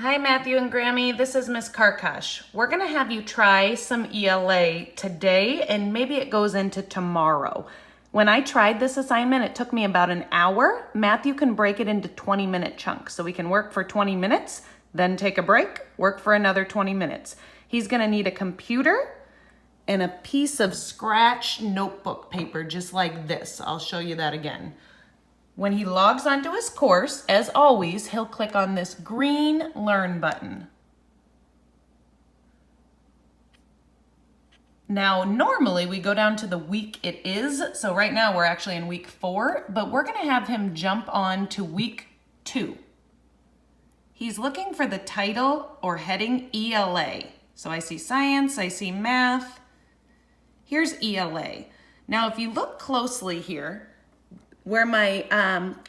Hi, Matthew and Grammy. This is Miss Karkash. We're going to have you try some ELA today, and maybe it goes into tomorrow. When I tried this assignment, it took me about an hour. Matthew can break it into 20-minute chunks, so we can work for 20 minutes, then take a break, work for another 20 minutes. He's going to need a computer and a piece of scratch notebook paper, just like this. I'll show you that again. When he logs onto his course, as always, he'll click on this green Learn button. Now, normally we go down to the week it is, so right now we're actually in week 4, but we're gonna have him jump on to week 2. He's looking for the title or heading ELA. So I see science, I see math. Here's ELA. Now, if you look closely here, where my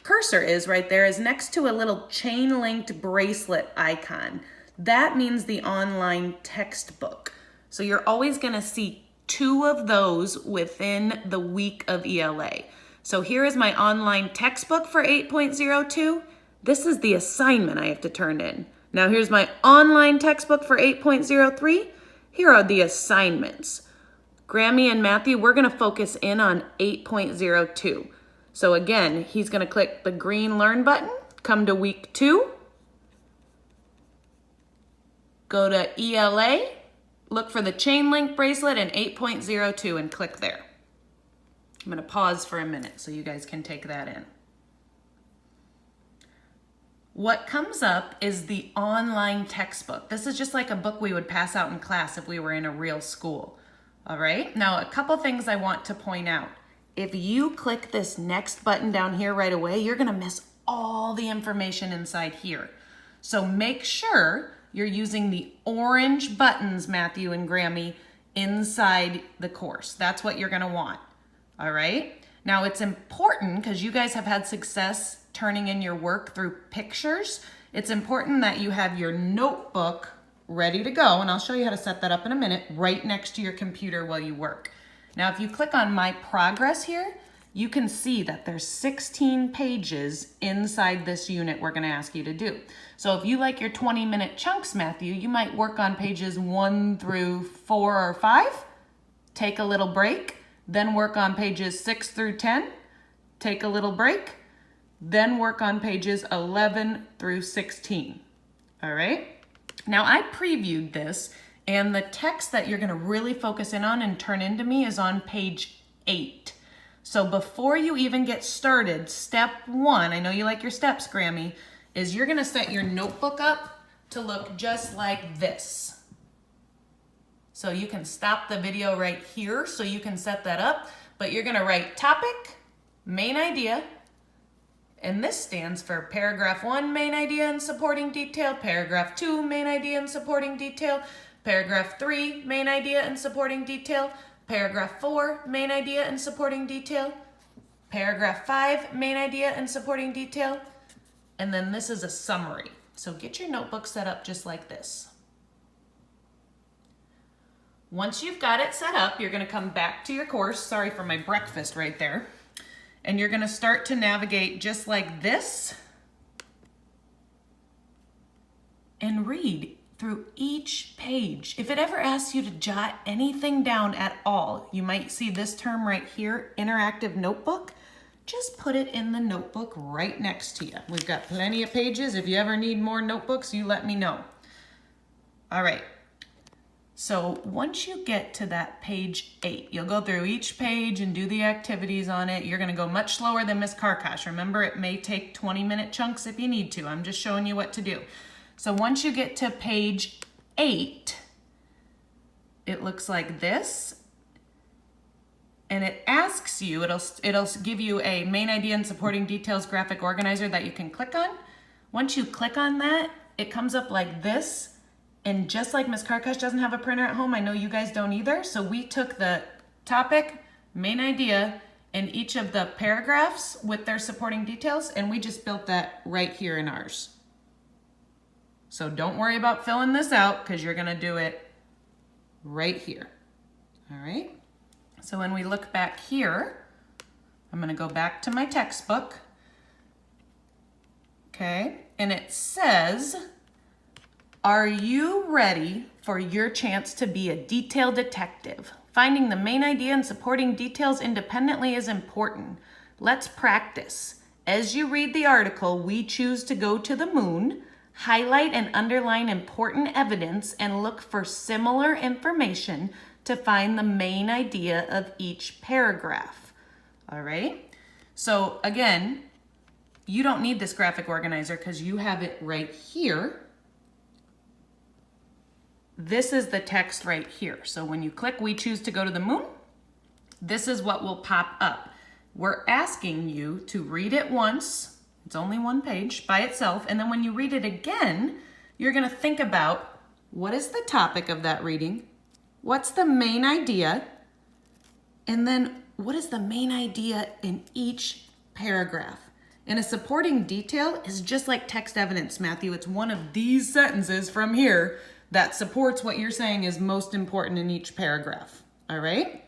cursor is right there is next to a little chain-linked bracelet icon. That means the online textbook. So you're always gonna see 2 of those within the week of ELA. So here is my online textbook for 8.02. This is the assignment I have to turn in. Now here's my online textbook for 8.03. Here are the assignments. Grammy and Matthew, we're gonna focus in on 8.02. So again, he's gonna click the green Learn button, come to week 2, go to ELA, look for the chain link bracelet and 8.02 and click there. I'm gonna pause for a minute so you guys can take that in. What comes up is the online textbook. This is just like a book we would pass out in class if we were in a real school. All right, now a couple things I want to point out. If you click this next button down here right away, you're gonna miss all the information inside here. So make sure you're using the orange buttons, Matthew and Grammy, inside the course. That's what you're gonna want, all right? Now it's important, because you guys have had success turning in your work through pictures, it's important that you have your notebook ready to go, and I'll show you how to set that up in a minute, right next to your computer while you work. Now, if you click on My Progress here, you can see that there's 16 pages inside this unit we're gonna ask you to do. So if you like your 20-minute chunks, Matthew, you might work on pages 1 through 4 or 5, take a little break, then work on pages 6 through 10, take a little break, then work on pages 11 through 16, all right? Now, I previewed this, and the text that you're gonna really focus in on and turn into me is on page 8. So before you even get started, step 1, I know you like your steps, Grammy, is you're gonna set your notebook up to look just like this. So you can stop the video right here so you can set that up, but you're gonna write topic, main idea, and this stands for paragraph 1, main idea and supporting detail, paragraph 2, main idea and supporting detail, paragraph 3, main idea and supporting detail, paragraph 4, main idea and supporting detail, paragraph 5, main idea and supporting detail, and then this is a summary. So get your notebook set up just like this. Once you've got it set up, you're gonna come back to your course. Sorry for my breakfast right there. And you're gonna start to navigate just like this and read through each page. If it ever asks you to jot anything down at all, you might see this term right here, interactive notebook. Just put it in the notebook right next to you. We've got plenty of pages. If you ever need more notebooks, you let me know. All right. So once you get to that page 8, you'll go through each page and do the activities on it. You're gonna go much slower than Miss Karkash. Remember, it may take 20-minute chunks if you need to. I'm just showing you what to do. So once you get to page 8, it looks like this. And it asks you, it'll give you a main idea and supporting details graphic organizer that you can click on. Once you click on that, it comes up like this. And just like Miss Karkash doesn't have a printer at home, I know you guys don't either. So we took the topic, main idea, and each of the paragraphs with their supporting details, and we just built that right here in ours. So don't worry about filling this out, because you're gonna do it right here. All right? So when we look back here, I'm gonna go back to my textbook. Okay, and it says Are you ready for your chance to be a detail detective? Finding the main idea and supporting details independently is important. Let's practice. As you read the article, We Choose to Go to the Moon, highlight and underline important evidence and look for similar information to find the main idea of each paragraph. All right? So again, you don't need this graphic organizer because you have it right here. This is the text right here. So when you click We Choose to Go to the Moon, this is what will pop up. We're asking you to read it once. It's only one page by itself. And then when you read it again, you're going to think about what is the topic of that reading? What's the main idea? And then what is the main idea in each paragraph? And a supporting detail is just like text evidence, Matthew. It's one of these sentences from here that supports what you're saying is most important in each paragraph. All right?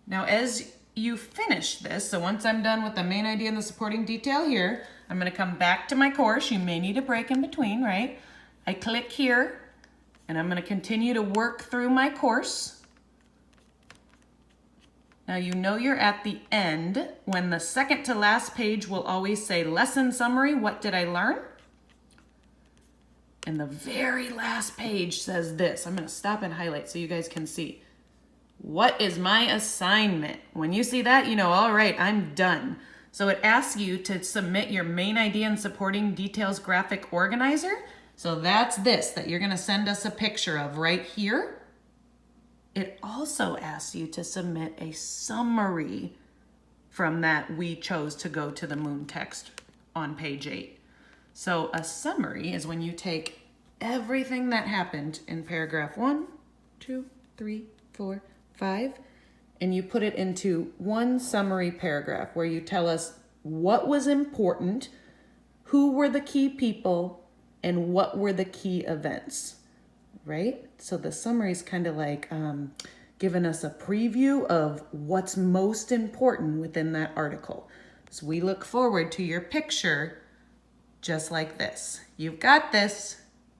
Now, as you finish this, so once I'm done with the main idea and the supporting detail here, I'm going to come back to my course. You may need a break in between, right? I click here, and I'm going to continue to work through my course. Now, you know you're at the end when the second to last page will always say lesson summary, what did I learn? And the very last page says this. I'm going to stop and highlight so you guys can see. What is my assignment? When you see that, you know, all right, I'm done. So it asks you to submit your main idea and supporting details graphic organizer. So that's this that you're going to send us a picture of right here. It also asks you to submit a summary from that We Chose to Go to the Moon text on page 8. So a summary is when you take everything that happened in paragraph 1, 2, 3, 4, 5, and you put it into one summary paragraph where you tell us what was important, who were the key people, and what were the key events, right? So the summary is kind of like giving us a preview of what's most important within that article. So we look forward to your picture just like this. You've got this.